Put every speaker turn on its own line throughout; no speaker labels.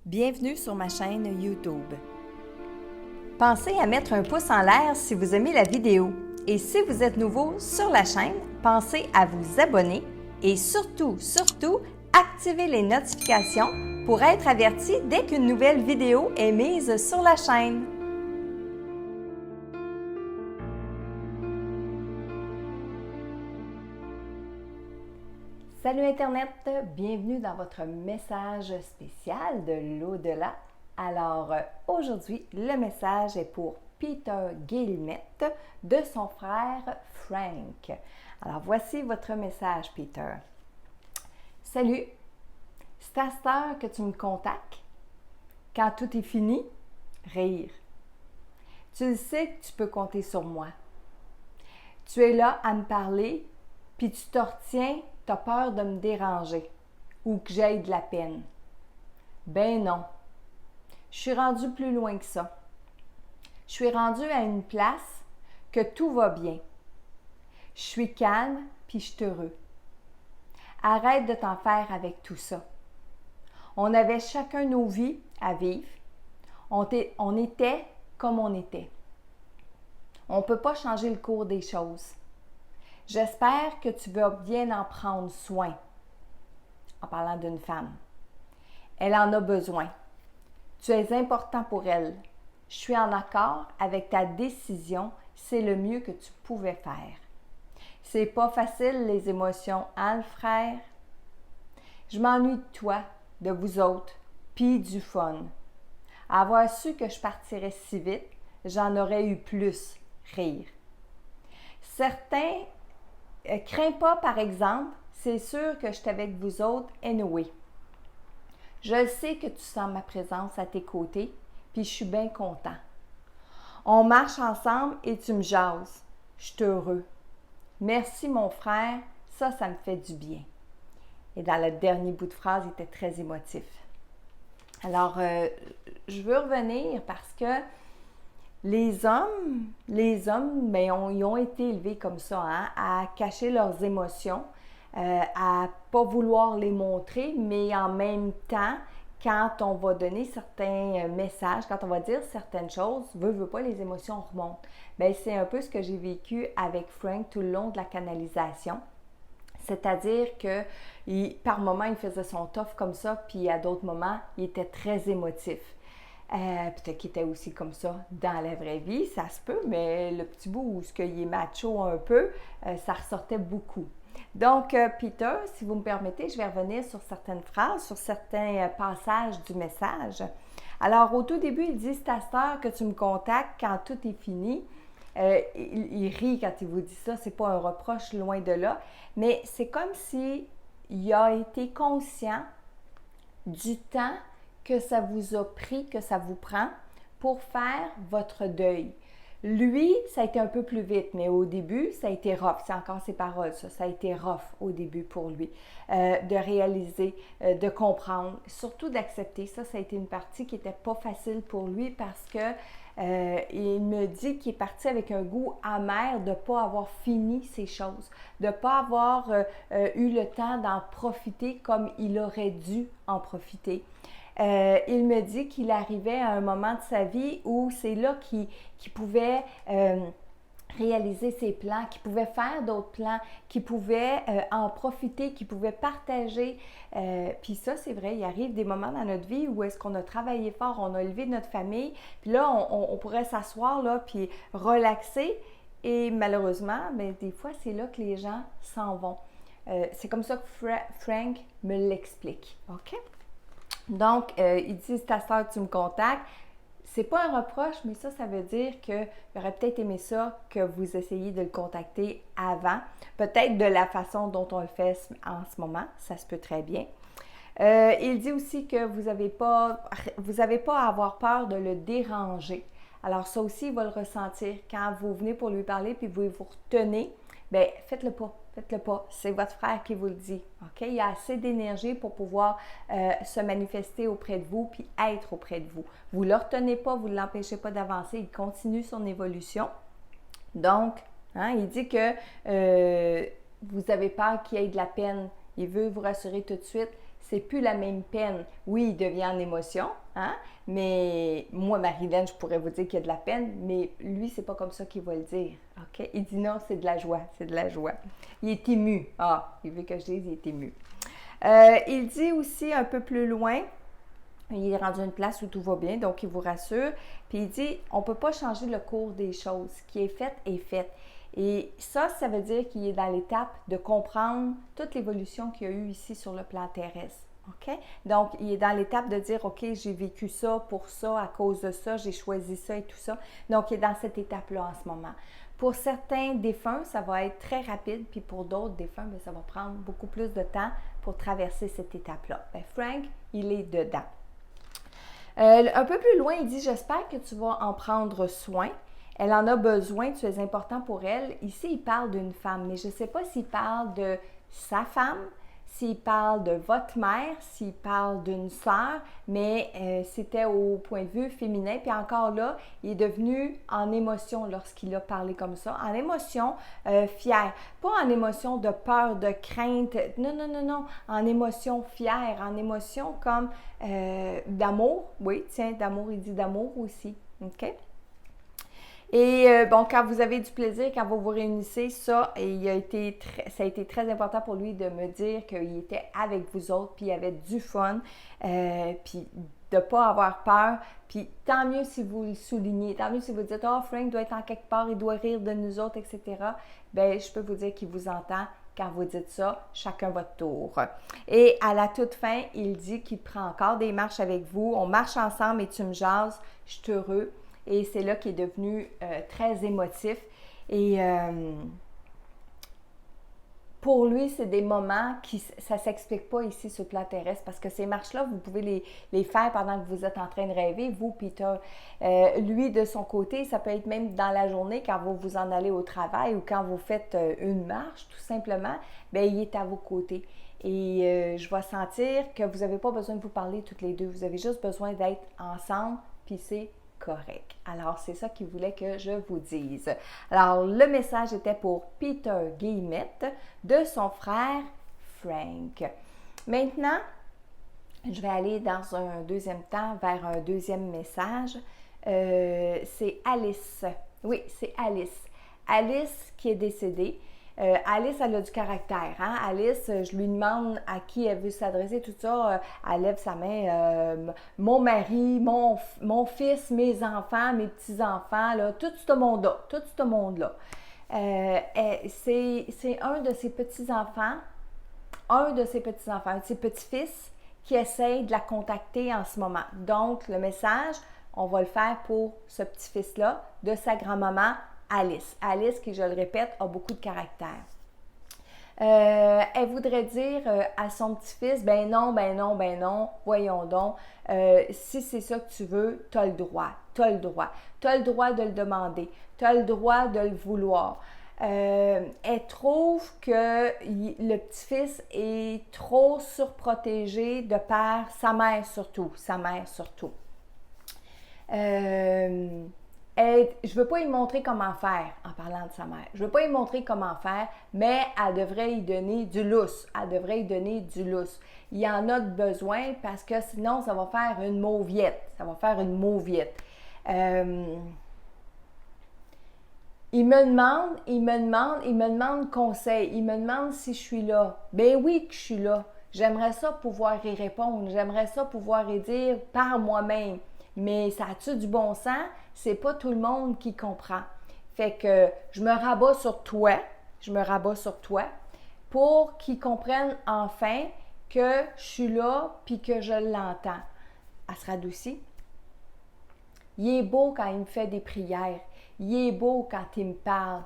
Bienvenue sur ma chaîne YouTube. Pensez à mettre un pouce en l'air si vous aimez la vidéo. Et si vous êtes nouveau sur la chaîne, pensez à vous abonner et surtout, activez les notifications pour être averti dès qu'une nouvelle vidéo est mise sur la chaîne. Salut Internet, bienvenue dans votre message spécial de l'au-delà. Alors aujourd'hui, le message est pour Peter Guillemette de son frère Frank. Alors voici votre message, Peter. Salut, c'est à cette heure que tu me contactes. Quand tout est fini, rire. Tu le sais que tu peux compter sur moi. Tu es là à me parler, puis tu te retiens. Tu as peur de me déranger ou que j'aie de la peine. Ben non. Je suis rendue plus loin que ça. Je suis rendue à une place que tout va bien. Je suis calme puis je suis heureux. Arrête de t'en faire avec tout ça. On avait chacun nos vies à vivre. On était comme on était. On ne peut pas changer le cours des choses. J'espère que tu vas bien en prendre soin, en parlant d'une femme. Elle en a besoin. Tu es important pour elle. Je suis en accord avec ta décision. C'est le mieux que tu pouvais faire. C'est pas facile, les émotions, hein, le frère? Je m'ennuie de toi, de vous autres, puis du fun. Avoir su que je partirais si vite, j'en aurais eu plus. Rire. Certains crains pas, par exemple, c'est sûr que je suis avec vous autres anyway. Je sais que tu sens ma présence à tes côtés, puis je suis bien content. On marche ensemble et tu me jases. Je suis heureux. Merci mon frère, ça me fait du bien. Et dans le dernier bout de phrase, il était très émotif. Alors, je veux revenir parce que les hommes, ben, ils ont été élevés comme ça, hein, à cacher leurs émotions, à pas vouloir les montrer, mais en même temps, quand on va donner certains messages, quand on va dire certaines choses, veut pas, les émotions remontent. Ben, c'est un peu ce que j'ai vécu avec Frank tout le long de la canalisation. C'est-à-dire que par moments, il faisait son tough comme ça, puis à d'autres moments, il était très émotif. Peut-être qu'il était aussi comme ça dans la vraie vie, ça se peut, mais le petit bout où il est macho un peu, ça ressortait beaucoup. Donc, Peter, si vous me permettez, je vais revenir sur certaines phrases, sur certains passages du message. Alors, au tout début, il dit « C'est à cette heure que tu me contactes quand tout est fini ». Il rit quand il vous dit ça, c'est pas un reproche, loin de là, mais c'est comme s'il a été conscient du temps que ça vous a pris, que ça vous prend pour faire votre deuil. Lui, ça a été un peu plus vite, mais au début, ça a été rough. C'est encore ses paroles, ça. Ça a été rough au début pour lui. De réaliser, de comprendre, surtout d'accepter. Ça a été une partie qui n'était pas facile pour lui parce que il me dit qu'il est parti avec un goût amer de ne pas avoir fini ces choses, de ne pas avoir eu le temps d'en profiter comme il aurait dû en profiter. Il me dit qu'il arrivait à un moment de sa vie où c'est là qu'il pouvait réaliser ses plans, qu'il pouvait faire d'autres plans, qu'il pouvait en profiter, qu'il pouvait partager. Puis ça, c'est vrai, il arrive des moments dans notre vie où est-ce qu'on a travaillé fort, on a élevé notre famille, puis là, on pourrait s'asseoir là, puis relaxer. Et malheureusement, bien, des fois, c'est là que les gens s'en vont. C'est comme ça que Frank me l'explique. OK? Donc, il dit, c'est à cette heure que tu me contactes. C'est pas un reproche, mais ça veut dire qu'il aurait peut-être aimé ça que vous essayiez de le contacter avant. Peut-être de la façon dont on le fait en ce moment. Ça se peut très bien. Il dit aussi que vous n'avez pas à avoir peur de le déranger. Alors, ça aussi, il va le ressentir. Quand vous venez pour lui parler puis vous vous retenez, bien, faites-le pas. Faites-le pas. C'est votre frère qui vous le dit. OK? Il y a assez d'énergie pour pouvoir se manifester auprès de vous puis être auprès de vous. Vous ne le retenez pas, vous ne l'empêchez pas d'avancer. Il continue son évolution. Donc, hein, il dit que vous avez peur qu'il y ait de la peine. Il veut vous rassurer tout de suite. c'est plus la même peine. Oui, il devient en émotion, hein? Mais moi, Marilyn, je pourrais vous dire qu'il y a de la peine, mais lui, c'est pas comme ça qu'il va le dire, OK? Il dit non, c'est de la joie, c'est de la joie. Il est ému. Ah, il veut que je dise, il est ému. Il dit aussi un peu plus loin, il est rendu à une place où tout va bien, donc il vous rassure. Puis il dit, on ne peut pas changer le cours des choses. Ce qui est fait est fait. Et ça veut dire qu'il est dans l'étape de comprendre toute l'évolution qu'il y a eu ici sur le plan terrestre. OK? Donc, il est dans l'étape de dire, OK, j'ai vécu ça pour ça, à cause de ça, j'ai choisi ça et tout ça. Donc, il est dans cette étape-là en ce moment. Pour certains défunts, ça va être très rapide, puis pour d'autres défunts, bien, ça va prendre beaucoup plus de temps pour traverser cette étape-là. Bien, Frank, il est dedans. Un peu plus loin, il dit « J'espère que tu vas en prendre soin. Elle en a besoin, tu es important pour elle. » Ici, il parle d'une femme, mais je ne sais pas s'il parle de sa femme, s'il parle de votre mère, s'il parle d'une sœur, mais c'était au point de vue féminin. Puis encore là, il est devenu en émotion lorsqu'il a parlé comme ça, en émotion fière. Pas en émotion de peur, de crainte, non, non, non, non, en émotion fière, en émotion comme d'amour. Oui, tiens, d'amour, il dit d'amour aussi, OK? Et bon, quand vous avez du plaisir, quand vous vous réunissez, ça a été très important pour lui de me dire qu'il était avec vous autres, puis il y avait du fun, puis de ne pas avoir peur. Puis tant mieux si vous le soulignez, tant mieux si vous dites « Oh, Frank doit être en quelque part, il doit rire de nous autres, etc. » Bien, je peux vous dire qu'il vous entend quand vous dites ça, chacun votre tour. Et à la toute fin, il dit qu'il prend encore des marches avec vous. On marche ensemble et tu me jases, je suis heureux. Et c'est là qu'il est devenu très émotif. Et pour lui, c'est des moments qui, ça ne s'explique pas ici sur le plan terrestre parce que ces marches-là, vous pouvez les faire pendant que vous êtes en train de rêver, vous, Peter. Lui, de son côté, ça peut être même dans la journée quand vous vous en allez au travail ou quand vous faites une marche, tout simplement, bien, il est à vos côtés. Et je vais sentir que vous n'avez pas besoin de vous parler toutes les deux. Vous avez juste besoin d'être ensemble, puis c'est correct. Alors, c'est ça qu'il voulait que je vous dise. Alors, le message était pour Peter Guillemette de son frère Frank. Maintenant, je vais aller dans un deuxième temps vers un deuxième message. C'est Alice. Oui, c'est Alice. Alice qui est décédée. Alice, elle a du caractère. Hein? Alice, je lui demande à qui elle veut s'adresser, tout ça. Elle lève sa main. Mon mari, mon fils, mes enfants, mes petits-enfants, là, tout ce monde-là. C'est un de ses petits-enfants, un de ses petits-fils qui essaye de la contacter en ce moment. Donc, le message, on va le faire pour ce petit-fils-là, de sa grand-maman, Alice. Alice, qui, je le répète, a beaucoup de caractère. Elle voudrait dire à son petit-fils, ben non, voyons donc, si c'est ça que tu veux, tu as le droit, tu as le droit. Tu as le droit de le demander, tu as le droit de le vouloir. Elle trouve que le petit-fils est trop surprotégé de par sa mère surtout. Je ne veux pas lui montrer comment faire en parlant de sa mère. Je ne veux pas lui montrer comment faire, mais elle devrait lui donner du lousse. Il y en a de besoin parce que sinon, ça va faire une mauviette. Il me demande conseil. Il me demande si je suis là. Ben oui que je suis là. J'aimerais ça pouvoir y répondre. J'aimerais ça pouvoir y dire par moi-même. Mais ça a-tu du bon sens? C'est pas tout le monde qui comprend. Fait que je me rabats sur toi pour qu'ils comprennent enfin que je suis là puis que je l'entends. Elle se radoucit. Il est beau quand il me fait des prières. Il est beau quand il me parle.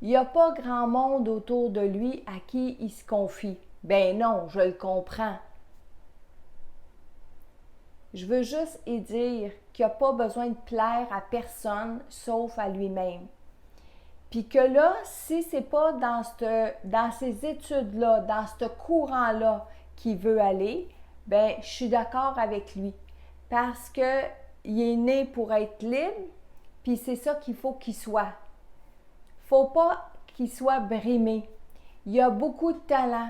Il n'y a pas grand monde autour de lui à qui il se confie. Ben non, je le comprends. Je veux juste y dire qu'il n'a pas besoin de plaire à personne sauf à lui-même. Puis que là, si c'est pas dans ces études-là, dans ce courant-là qu'il veut aller, ben je suis d'accord avec lui. Parce qu'il est né pour être libre, puis c'est ça qu'il faut qu'il soit. Faut pas qu'il soit brimé. Il a beaucoup de talent.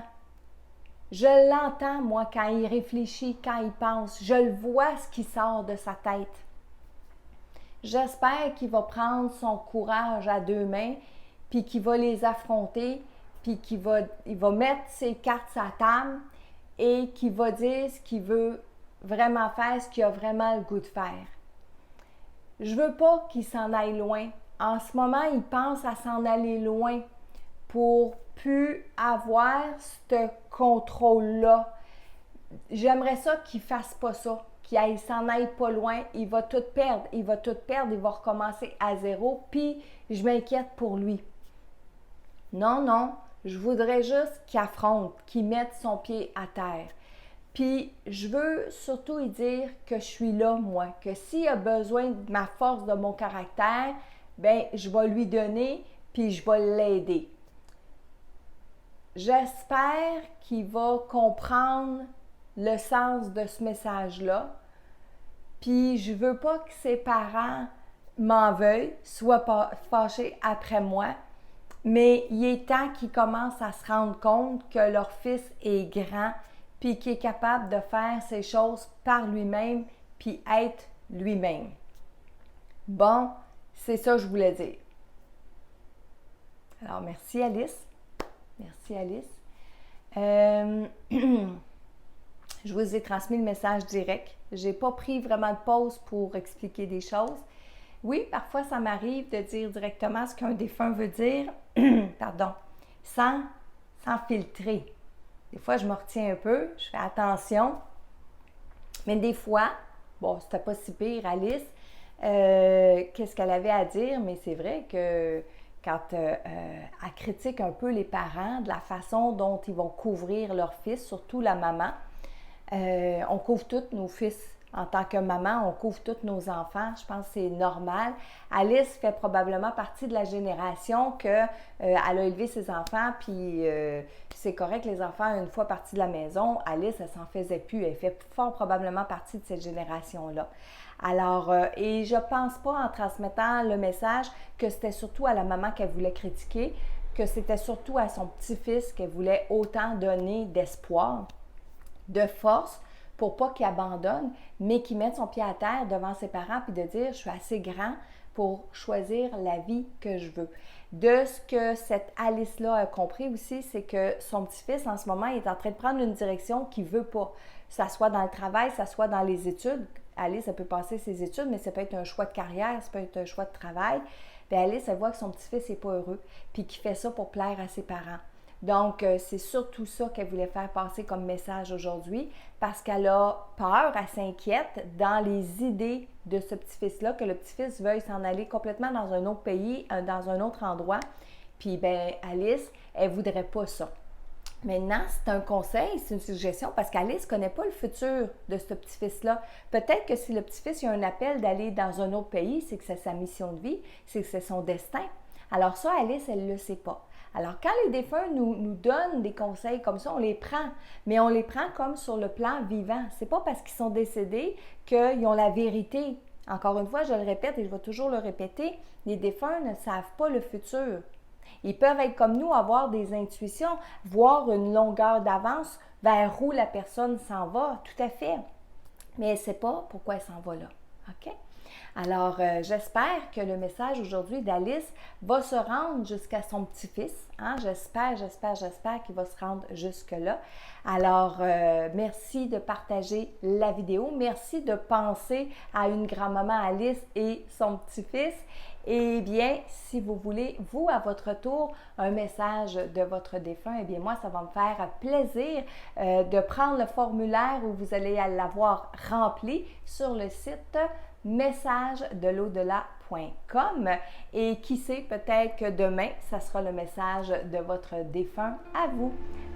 Je l'entends, moi, quand il réfléchit, quand il pense. Je le vois, ce qui sort de sa tête. J'espère qu'il va prendre son courage à deux mains, puis qu'il va les affronter, puis qu'il va mettre ses cartes sur la table et qu'il va dire ce qu'il veut vraiment faire, ce qu'il a vraiment le goût de faire. Je veux pas qu'il s'en aille loin. En ce moment, il pense à s'en aller loin pour plus avoir ce contrôle-là. J'aimerais ça qu'il fasse pas ça, qu'il s'en aille pas loin. Il va tout perdre. Il va recommencer à zéro. Puis, je m'inquiète pour lui. Non, non. Je voudrais juste qu'il affronte, qu'il mette son pied à terre. Puis, je veux surtout lui dire que je suis là, moi, que s'il a besoin de ma force, de mon caractère, ben je vais lui donner, puis je vais l'aider. J'espère qu'il va comprendre le sens de ce message-là, puis je veux pas que ses parents m'en veuillent, soient fâchés après moi, mais il est temps qu'ils commencent à se rendre compte que leur fils est grand, puis qu'il est capable de faire ces choses par lui-même, puis être lui-même. Bon, c'est ça que je voulais dire. Alors, merci Alice. Merci Alice. Je vous ai transmis le message direct. Je n'ai pas pris vraiment de pause pour expliquer des choses. Oui, parfois ça m'arrive de dire directement ce qu'un défunt veut dire, pardon, sans filtrer. Des fois, je me retiens un peu, je fais attention. Mais des fois, bon, c'était pas si pire, Alice, qu'est-ce qu'elle avait à dire, mais c'est vrai que quand elle critique un peu les parents de la façon dont ils vont couvrir leur fils, surtout la maman, on couvre tous nos fils. En tant que maman, on couvre tous nos enfants. Je pense que c'est normal. Alice fait probablement partie de la génération qu'elle a élevé ses enfants, puis c'est correct, les enfants, une fois partis de la maison, Alice, elle s'en faisait plus. Elle fait fort probablement partie de cette génération-là. Alors, et je pense pas en transmettant le message que c'était surtout à la maman qu'elle voulait critiquer, que c'était surtout à son petit-fils qu'elle voulait autant donner d'espoir, de force, pour pas qu'il abandonne, mais qu'il mette son pied à terre devant ses parents puis de dire « je suis assez grand pour choisir la vie que je veux ». De ce que cette Alice-là a compris aussi, c'est que son petit-fils, en ce moment, il est en train de prendre une direction qu'il ne veut pas. Ça soit dans le travail, ça soit dans les études. Alice, elle peut passer ses études, mais ça peut être un choix de carrière, ça peut être un choix de travail. Puis Alice, elle voit que son petit-fils n'est pas heureux, puis qu'il fait ça pour plaire à ses parents. Donc, c'est surtout ça qu'elle voulait faire passer comme message aujourd'hui parce qu'elle a peur, elle s'inquiète dans les idées de ce petit-fils-là, que le petit-fils veuille s'en aller complètement dans un autre pays, dans un autre endroit. Puis, ben Alice, elle ne voudrait pas ça. Maintenant, c'est un conseil, c'est une suggestion parce qu'Alice ne connaît pas le futur de ce petit-fils-là. Peut-être que si le petit-fils a un appel d'aller dans un autre pays, c'est que c'est sa mission de vie, c'est que c'est son destin. Alors ça, Alice, elle ne le sait pas. Alors, quand les défunts nous donnent des conseils comme ça, on les prend, mais on les prend comme sur le plan vivant. C'est pas parce qu'ils sont décédés qu'ils ont la vérité. Encore une fois, je le répète et je vais toujours le répéter, les défunts ne savent pas le futur. Ils peuvent être comme nous, avoir des intuitions, voir une longueur d'avance vers où la personne s'en va, tout à fait. Mais elle ne sait pas pourquoi elle s'en va là. OK? Alors, j'espère que le message aujourd'hui d'Alice va se rendre jusqu'à son petit-fils. Hein? J'espère qu'il va se rendre jusque-là. Alors, merci de partager la vidéo. Merci de penser à une grand-maman Alice et son petit-fils. Eh bien, si vous voulez, vous, à votre tour, un message de votre défunt, eh bien, moi, ça va me faire plaisir de prendre le formulaire où vous allez l'avoir rempli sur le site messagedelaudelà.com et qui sait, peut-être que demain, ça sera le message de votre défunt à vous.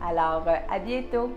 Alors, à bientôt!